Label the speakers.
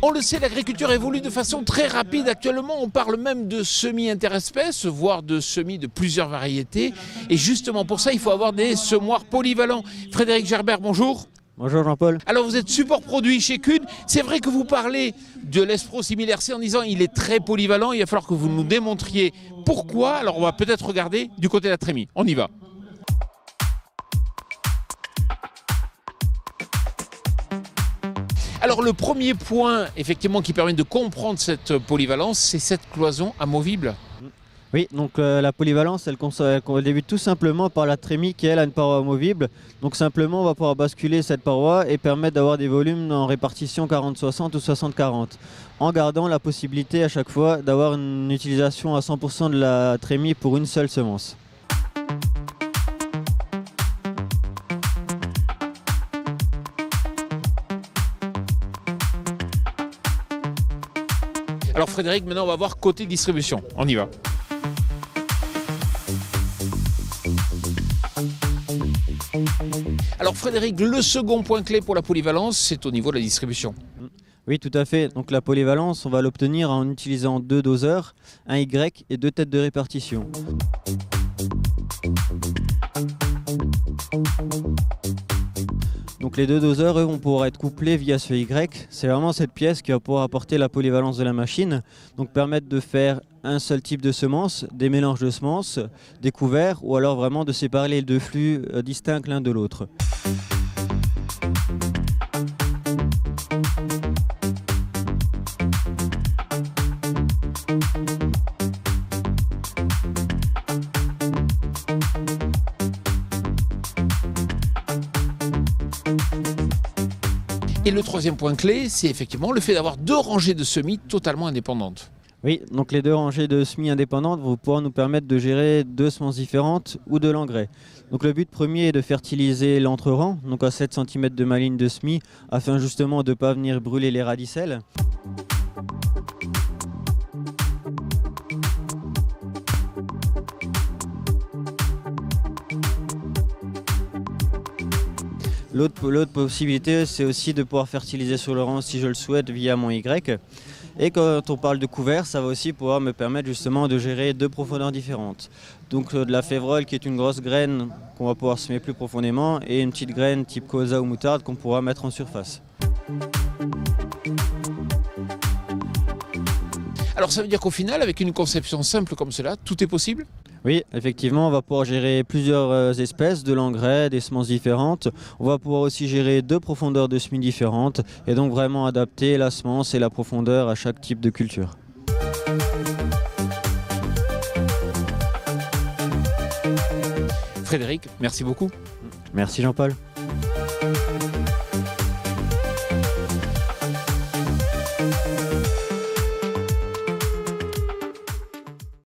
Speaker 1: On le sait, l'agriculture évolue de façon très rapide. Actuellement, on parle même de semis interespèces, voire de semis de plusieurs variétés. Et justement pour ça, il faut avoir des semoirs polyvalents. Frédéric Gerbert, bonjour.
Speaker 2: Bonjour Jean-Paul.
Speaker 1: Alors vous êtes support produit chez Kuhn. C'est vrai que vous parlez de l'Espro Similaire C en disant il est très polyvalent. Il va falloir que vous nous démontriez pourquoi. Alors on va peut-être regarder du côté de la trémie. On y va. Alors le premier point effectivement qui permet de comprendre cette polyvalence, c'est cette cloison amovible.
Speaker 2: Oui, donc la polyvalence, elle débute tout simplement par la trémie qui elle a une paroi amovible. Donc simplement on va pouvoir basculer cette paroi et permettre d'avoir des volumes en répartition 40-60 ou 60-40. En gardant la possibilité à chaque fois d'avoir une utilisation à 100% de la trémie pour une seule semence.
Speaker 1: Alors Frédéric, maintenant on va voir côté distribution. On y va. Alors Frédéric, le second point clé pour la polyvalence, c'est au niveau de la distribution.
Speaker 2: Oui, tout à fait. Donc la polyvalence, on va l'obtenir en utilisant 2 doseurs, un Y et 2 têtes de répartition. Donc les 2 doseurs, eux, vont pouvoir être couplés via ce Y. C'est vraiment cette pièce qui va pouvoir apporter la polyvalence de la machine. Donc permettre de faire un seul type de semences, des mélanges de semences, des couverts, ou alors vraiment de séparer les 2 flux distincts l'un de l'autre.
Speaker 1: Et le troisième point clé, c'est effectivement le fait d'avoir 2 rangées de semis totalement indépendantes.
Speaker 2: Oui, donc les 2 rangées de semis indépendantes vont pouvoir nous permettre de gérer 2 semences différentes ou de l'engrais. Donc le but premier est de fertiliser l'entre-rang, donc à 7 cm de ma ligne de semis, afin justement de ne pas venir brûler les radicelles. L'autre possibilité, c'est aussi de pouvoir fertiliser sur le rang si je le souhaite via mon Y. Et quand on parle de couvert, ça va aussi pouvoir me permettre justement de gérer 2 profondeurs différentes. Donc de la févrole qui est une grosse graine qu'on va pouvoir semer plus profondément et une petite graine type colza ou moutarde qu'on pourra mettre en surface.
Speaker 1: Alors ça veut dire qu'au final, avec une conception simple comme cela, tout est possible ?
Speaker 2: Oui, effectivement, on va pouvoir gérer plusieurs espèces de l'engrais, des semences différentes. On va pouvoir aussi gérer 2 profondeurs de semis différentes et donc vraiment adapter la semence et la profondeur à chaque type de culture.
Speaker 1: Frédéric, merci beaucoup.
Speaker 2: Merci Jean-Paul.